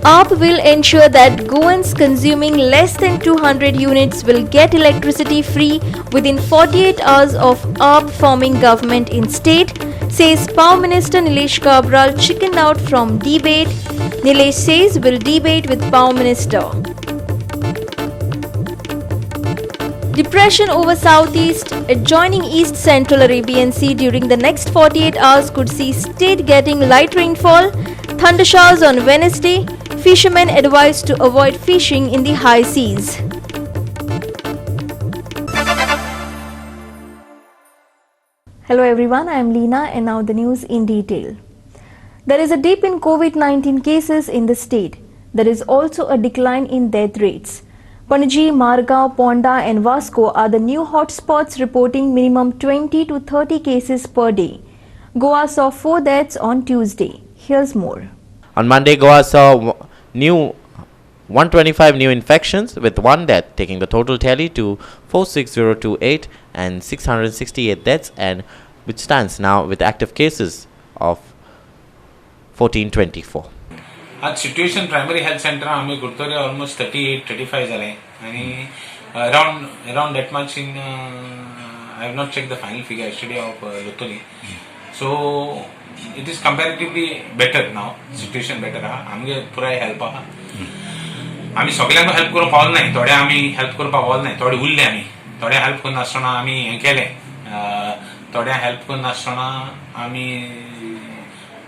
ARP will ensure that Goans consuming less than 200 units will get electricity free within 48 hours of ARP forming government in state, says Power Minister Nilesh Kabral chickened out from debate. Nilesh says will debate with Power Minister. Depression over southeast adjoining East Central Arabian Sea during the next 48 hours could see state getting light rainfall, thunder showers on Wednesday. Fishermen advised to avoid fishing in the high seas. Hello everyone, I am Leena and now the news in detail. There is a dip in COVID-19 cases in the state. There is also a decline in death rates. Panaji, Margao, Ponda and Vasco are the new hotspots reporting minimum 20 to 30 cases per day. Goa saw 4 deaths on Tuesday. Here's more. On Monday, Goa saw 125 new infections with 1 death, taking the total tally to 46028 and 668 deaths, and which stands now with active cases of 1424. आज situation primary health centre आम्ही गुरुतोरे almost 38-35 झाले आणि around that much in I have not checked the final figure yesterday of Lotoli. So it is comparatively better now. Situation better हा आमगे पुरा help हा आम्ही सगळ्यांना हेल्प करू पावल नाही, थोडे आम्ही हेल्प करू पावल नाही, थोडे उरले आम्ही, थोडे हेल्प करून आसतना आम्ही हे केले, थोडे हेल्प करून आसतना आम्ही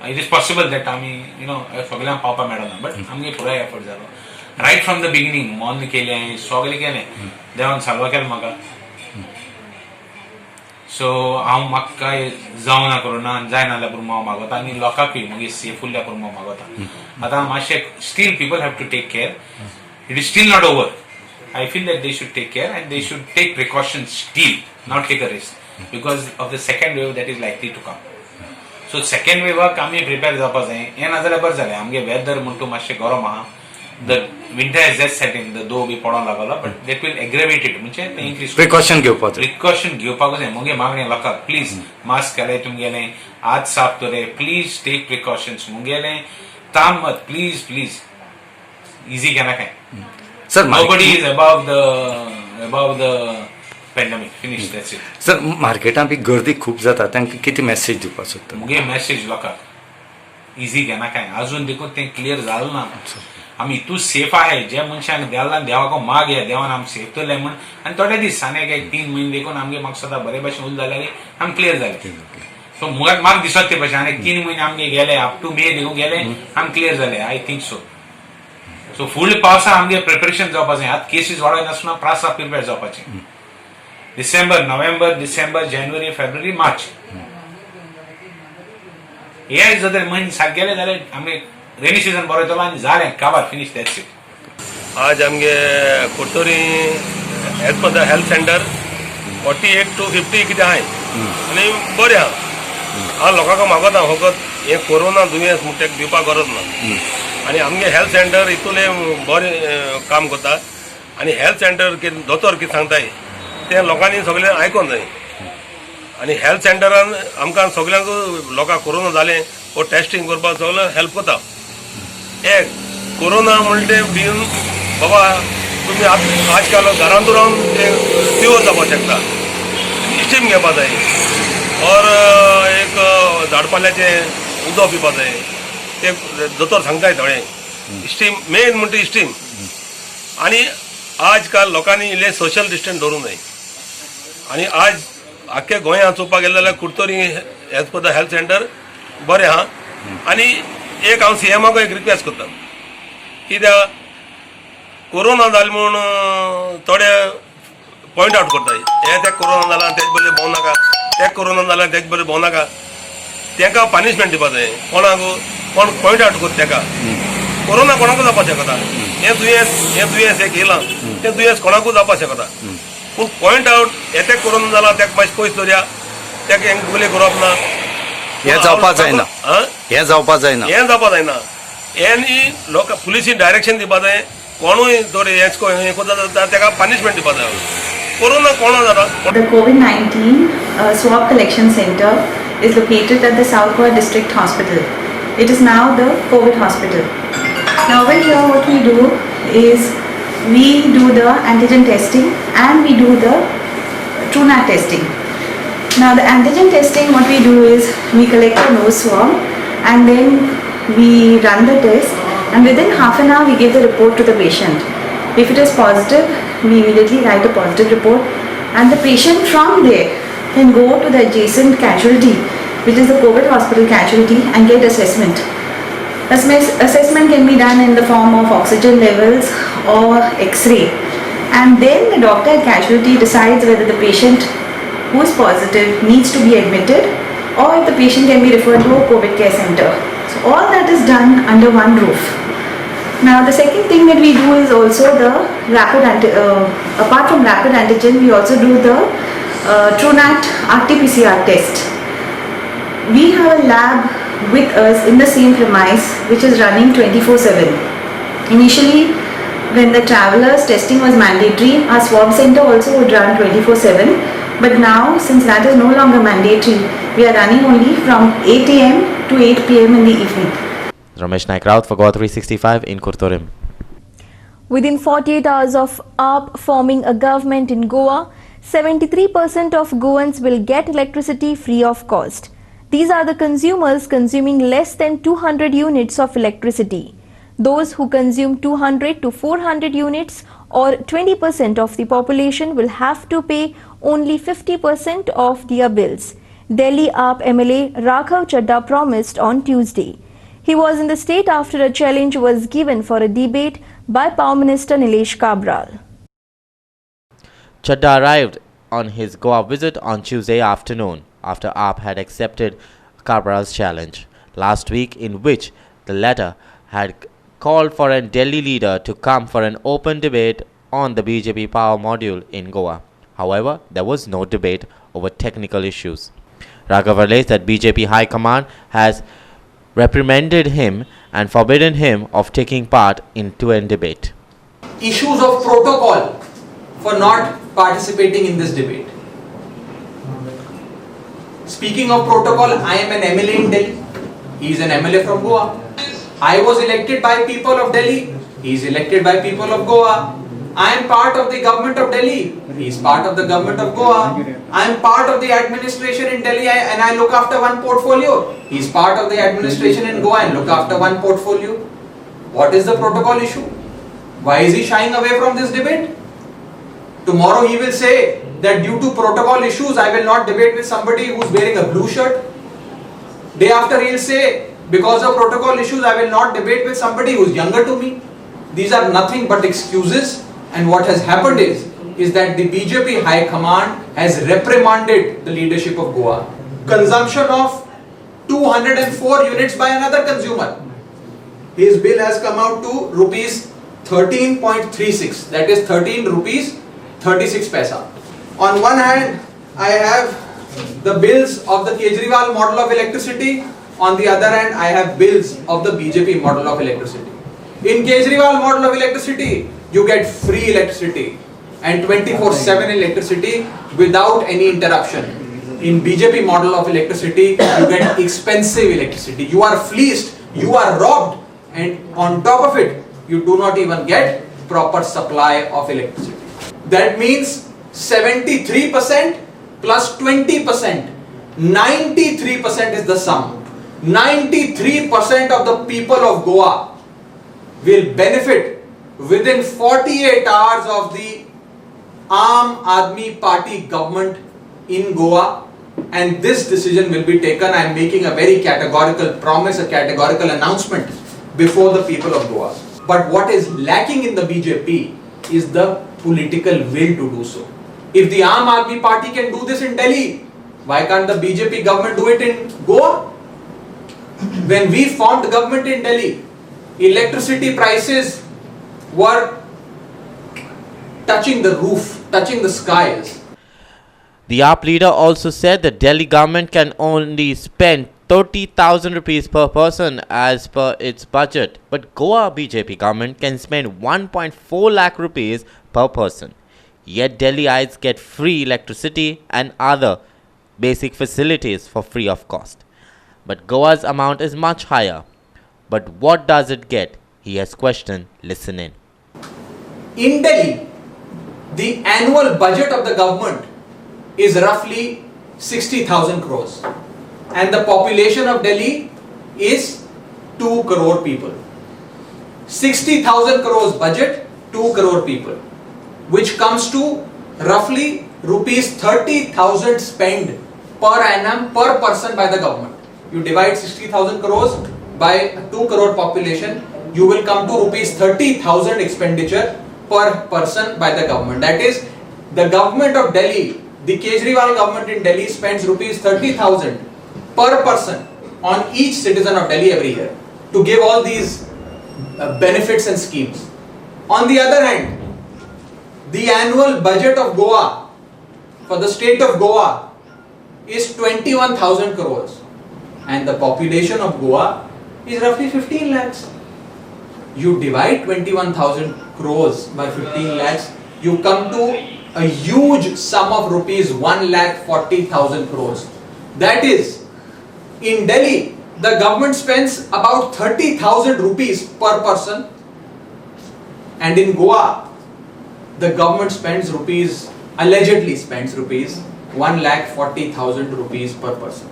it is possible that आम्ही सगळ्यांना पावपा मेळना, बट आमगे पुरा एफर्ट जालो राईट फ्रॉम द बिगिनिंग. मोन केले सगळे केले, देवान साल्वा केले म्हाका. सो हांव म्हाका काय जावं ना कोरोना, जाय नाल्यार पुरो हांव मागता आनी लोकांकूय मागीर सेफ उरल्या पुरो हांव मागता. आतां मातशें still people have to take care. It is still not over. I feel that they should take care and they should take precautions still, not take a risk because of the second wave that is likely to come. So second wave आमी prepare जावपा जाय. हें ना जाल्यार बरें जालें, आमगे weather म्हणटू मातशें गरम आहा. The winter has just set in, the दो बी पडोंक लागला, but that will aggravate it. म्हणजे ते increase precaution घेवपाक जाय. मगे मागणें लोकांक प्लीज मास्क घाले, तुमगेलें हात साफ दवरे, प्लीज टेक प्रिकॉशन्स. मुंगेलें ताम मत, प्लीज इजी केना काय. Sir, nobody is above the pandemic. Finish, that's it. Sir, मार्केटान बी गर्दी खूप जाता, तांकां कितें मेसेज दिवपाक सोदता? मुगे मेसेज लोकांक इजी केना काय. अजून देखून ते क्लियर जालें ना. आमी इतू सेफ आहे, जे मनशांक देवाला देवाको माग या देवान आम सेफ दवरले म्हण. आनी थोडे दीस आनी एक 3 म्हयने देखून आमगे म्हाका सदां बरे भाशेन उल जाल्यार आमी क्लियर जाले. सो म्हाका दिसत ते भाशेन आनी 3 म्हयने आमगे गेले, अप टू मे देखून गेले, आमी क्लियर जाले. I think so. So full पावसा आमगे प्रिपरेशन जावपा जाय. आतां केसीस वाडय नासतना प्रासा प्रिपेर जावपाचे. नोव्हेंबर, डिसेंबर, जानेवारी, फेब्रुवारी, मार्च हे जर म्हयने सारकेले जाल्यार आमगे रेनी सीजन बरो येतलो आनी जालें काबार. Finish, that's it. आज आमगे Curtorim as per the health centre 48 to 50 कितें आहाय आनी बरें आहा. हांव लोकांक मागता फकत हे कोरोना दुयेंस म्हणटा दिवपाक गरज ना. आनी आमगे हेल्थ सेंटर इतून बरें काम करता. आनी हेल्थ सेंटर दोतोर कितें सांगताय ते लोकांनी सगळें आयकोन जाय. आनी हेल्थ सेंटरान आमकां सगळ्यांक लोकांक कोरोना जालें वो टेस्टिंग करपाक सगळें हेल्प करता. एक कोरोना म्हणटे भिवन बाबा तुमी आजकाल घरांत रावन ते प्युअर जावपाक शकता. स्टीम घेवपाक जाय और एक झाडपाल्याचें उदक पिवपाक जाय. ते दोतोर सांगताय थोडे. स्टीम मेन म्हणटा स्टीम. आनी आजकाल लोकांनी इल्लें सोशल डिस्टन्स दवरूंक जाय. आनी आज आख्खे गोंया चोवपाक गेले जाल्यार Curtorim as per the health centre बरें आहा. आनी एक हांव सीएमाक एक रिक्वेस्ट करता, कित्याक कोरोना जालें म्हूण थोडे पॉयंट आवट करताय. हे ते कोरोना जाला तेज बरें भोंव नाका, ते कोरोना जाला तेज बरें भोंव नाका. तांकां पनिशमेंट दिवपाक जाय. कोण पॉयंट आवट करता ताका. कोरोना कोणाकूय जावपाक शकता. हे दुयेंस एक येयलां तें दुयेंस कोणाकूय जावपाक शकता. पूण पॉयंट आवट येते कोरोना जाला ताका मातशें पयस दवरया, ताका हें गुले करप ना. हें जावपाक जायना. हें लोकां पुलिसीन डायरेक्शन दिवपाक जाय. कोणूय थोडे हें करता ताका पनिशमेंट दिवपाक जाय. कोरोना कोणा जाता. The COVID-19 swab collection center is located at the South Goa District Hospital. It is now the COVID hospital. Now over here what we do is we do the antigen testing and we do the TrueNAT testing. Now the antigen testing, what we do is we collect a nose swab and then we run the test, and within half an hour we give the report to the patient. If it is positive, we immediately write a positive report, and the patient from there can go to the adjacent casualty, which is the COVID hospital casualty, and get assessment. Assessment can be done in the form of oxygen levels or X-ray, and then the doctor at casualty decides whether the patient who is positive needs to be admitted or if the patient can be referred to a COVID care center. So all that is done under one roof. Now the second thing that we do is also the apart from rapid antigen, we also do the TrueNAT RT-PCR test. We have a lab with us in the same premise which is running 24/7. Initially, when the travelers testing was mandatory, our swab center also would run 24/7. But now, since that is no longer mandatory, we are running only from 8 a.m. to 8 p.m. in the evening. Ramesh Naik Raut for GOA 365 in Kurtorim. Within 48 hours of AAP forming a government in Goa, 73% of Goans will get electricity free of cost. These are the consumers consuming less than 200 units of electricity. Those who consume 200 to 400 units or 20% of the population will have to pay only 50% of their bills. Delhi AAP MLA Raghav Chadha promised on Tuesday. He was in the state after a challenge was given for a debate by Power Minister Nilesh Kabral. Chadha arrived on his Goa visit on Tuesday afternoon after AAP had accepted Kabral's challenge last week, in which the latter had called for a Delhi leader to come for an open debate on the BJP power module in Goa. However, there was no debate over technical issues. Raghav alleged that BJP High Command has reprimanded him and forbidden him of taking part into a debate. Issues of protocol for not participating in this debate. Speaking of protocol, I am an MLA in Delhi. He is an MLA from Goa. I was elected by people of Delhi. He is elected by people of Goa. I am part of the government of Delhi. He is part of the government of Goa. I am part of the administration in Delhi and I look after one portfolio. He is part of the administration in Goa and look after one portfolio. What is the protocol issue? Why is he shying away from this debate? Tomorrow he will say that due to protocol issues I will not debate with somebody who is wearing a blue shirt. Day after he will say because of protocol issues I will not debate with somebody who is younger to me. These are nothing but excuses, and what has happened is that the BJP High Command has reprimanded the leadership of Goa. Consumption of 204 units by another consumer. His bill has come out to rupees 13.36, that is 13 rupees 36 paisa. On one hand, I have the bills of the Kejriwal model of electricity. On the other hand, I have bills of the BJP model of electricity. In Kejriwal model of electricity, you get free electricity and 24/7 electricity without any interruption. In BJP model of electricity, you get expensive electricity. You are fleeced, you are robbed, and on top of it, you do not even get proper supply of electricity. That means 73% plus 20%, 93% is the sum. 93% of the people of Goa will benefit within 48 hours of the Aam Aadmi Party government in Goa, and this decision will be taken. I am making a very categorical promise, a categorical announcement before the people of Goa. But what is lacking in the BJP is the political will to do so. If the Aam Aadmi Party can do this in Delhi, why can't the BJP government do it in Goa? When we formed government in Delhi, electricity prices were touching the roof, touching the skies. The AAP leader also said the Delhi government can only spend 30,000 rupees per person as per its budget, but Goa BJP government can spend 1.4 lakh rupees per person. Yet Delhiites get free electricity and other basic facilities for free of cost. But Goa's amount is much higher. But what does it get? He has questioned. Listen in. In Delhi, the annual budget of the government is roughly 60,000 crores, and the population of Delhi is 2 crore people. 60,000 crores budget, 2 crore people, which comes to roughly rupees 30,000 spent per annum per person by the government. You divide 60,000 crores by 2 crore population, you will come to rupees 30,000 expenditure per person by the government. That is, the government of Delhi, the Kejriwal government in Delhi spends rupees 30,000 per person on each citizen of Delhi every year to give all these benefits and schemes. On the other hand, the annual budget of Goa for the state of Goa is 21,000 crores, and the population of Goa is roughly 15 lakhs. You divide 21,000 crores by 15 lakhs, you come to a huge sum of rupees 1,40,000 crores. That is, in Delhi, the government spends about 30,000 rupees per person, and in Goa, the government allegedly spends rupees 1,40,000 rupees per person.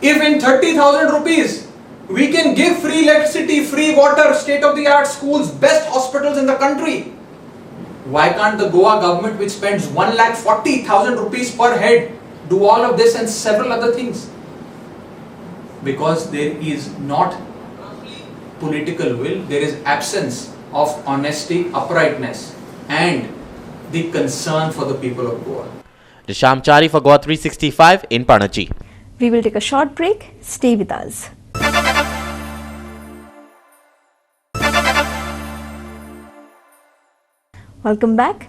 If in 30,000 rupees we can give free electricity, free water, state-of-the-art schools, best hospitals in the country, why can't the Goa government, which spends 1,40,000 rupees per head, do all of this and several other things? Because there is not political will, there is absence of honesty, uprightness, and the concern for the people of Goa. Risham Chari for Goa 365 in Panaji. We will take a short break. Stay with us. Welcome back.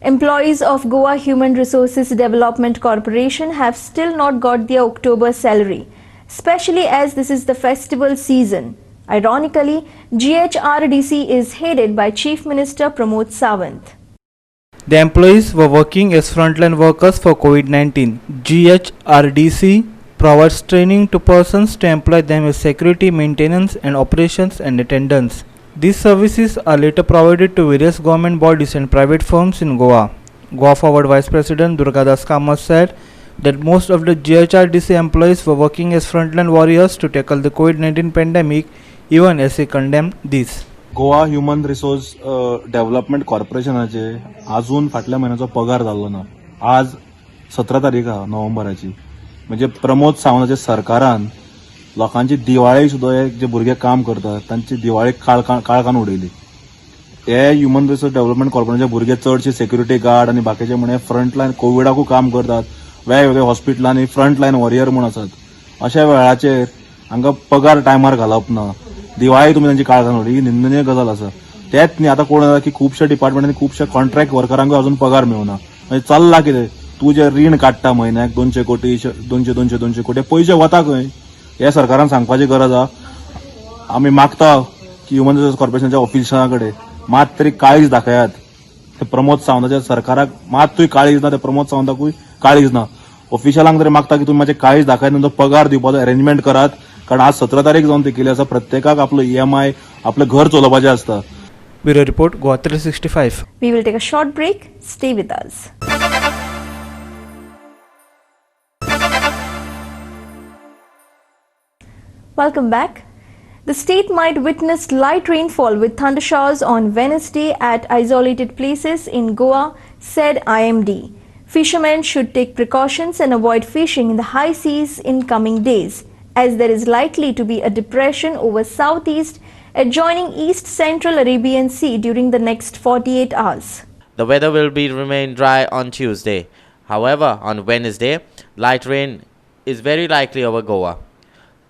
Employees of Goa Human Resources Development Corporation have still not got their October salary, especially as this is the festival season. Ironically, GHRDC is headed by Chief Minister Pramod Sawant. The employees were working as frontline workers for COVID-19. GHRDC provides training to persons to employ them as security, maintenance and operations and attendance. These services are later provided to various government bodies and private firms in Goa. Goa Forward Vice President Durgadas Kamath said that most of the GHRDC employees were working as frontline warriors to tackle the COVID-19 pandemic, even as he condemned this. Goa human resource development कॉर्पोरेशनाचे अजून फाटल्या महिन्याचो पगार जाल्लो ना. आज 17 तारीख आहा नोव्हेंबराची. म्हणजे प्रमोद सावंताच्या सरकारान लोकांची दिवाळी सुद्धा जे भुरगे काम करतात तांची दिवाळी काळखान उडयली. हे ह्युमन रिसोर्स डेव्हलपमेंट कॉर्पोरेशनचे भुरगे चडशे सेक्युरिटी गार्ड आनी बाकीचे म्हणे फ्रंटलायन कोविडाकू काम करतात, वेगवेगळ्या हॉस्पिटलांनी फ्रंटलायन वॉरियर म्हूण आसात. अशा वेळाचेर हांकां पगार टायमार घालप ना, दिवाळी तुम्ही त्यांची काळखान उडयली, ही निंदनीय गजाल आसा. तेच न्ही आतां कोण जाता की खुबश्या डिपार्टमेंटांनी खुबश्या कॉन्ट्रॅक्ट वर्करांकूय अजून पगार मेळना. म्हणजे चल्ला कितें, तूं जे रीण काडटा म्हयन्याक 200 कोटी 200 कोटी पयशे वता खंय, हे सरकारान सांगपाची गरज आहा. आमी मागता की ह्युमन रिसोर्स कॉर्पोरेशनच्या ऑफिसां कडेन मात तरी काळीज दाखयात. ते प्रमोद सावंताच्या सरकाराक मातूय काळीज ना, ते प्रमोद सावंताकूय काळीज ना. ऑफिशियलांक तरी मागता की तुम्ही माझे काळीज दाखयात, तुमचो पगार दिवपाचो अरेंजमेंट करात. कारण आज 17 तारीख जावन ते केली आसा. प्रत्येकाक आपलो EMI आपलं घर चलोवपाचें आसता. Bureau Report, Goa 365. We will take a short break. Stay with us. Welcome back. The state might witness light rainfall with thundershowers on Wednesday at isolated places in Goa, said IMD. Fishermen should take precautions and avoid fishing in the high seas in coming days, as there is likely to be a depression over southeast adjoining east central Arabian Sea during the next 48 hours. The weather will remain dry on Tuesday. However, on Wednesday, light rain is very likely over Goa.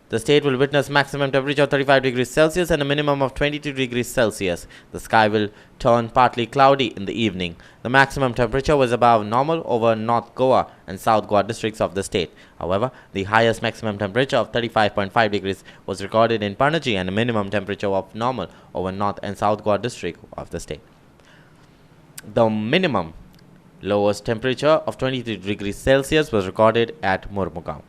The state will witness maximum temperature of 35 degrees Celsius and a minimum of 22 degrees Celsius. The sky will turn partly cloudy in the evening. The maximum temperature was above normal over North Goa and South Goa districts of the state. However, the highest maximum temperature of 35.5 degrees was recorded in Panaji and a minimum temperature of normal over North and South Goa district of the state. The minimum lowest temperature of 23 degrees Celsius was recorded at Mormugaon.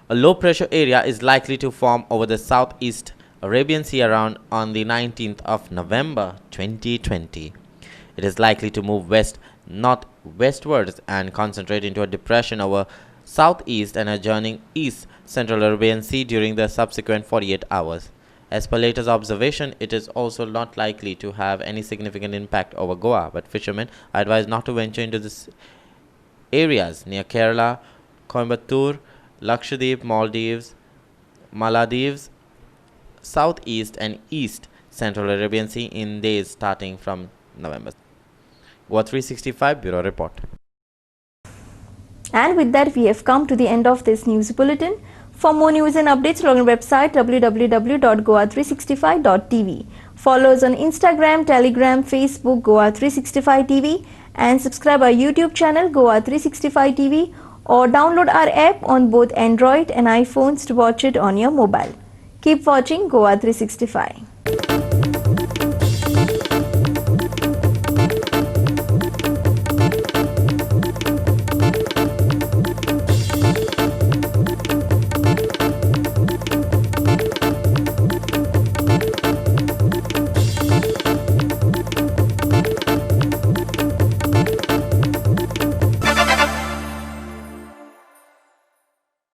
A low pressure area is likely to form over the southeast Arabian Sea around on the 19th of November 2020. It is likely to move westwards and concentrate into a depression over southeast and adjoining east central Arabian Sea during the subsequent 48 hours. As per latest observation, it is also not likely to have any significant impact over Goa, but fishermen are advised not to venture into these areas near Kerala, Coimbatore, Lakshadweep, Maldives, southeast and east central Arabian Sea in days starting from November. Goa 365 Bureau Report. And with that, we have come to the end of this news bulletin. For more news and updates, log on our website www.goa365.tv. Follow us on Instagram, Telegram, Facebook, Goa365 TV, and subscribe our YouTube channel, Goa365 TV, or download our app on both Android and iPhones to watch it on your mobile. Keep watching Goa365.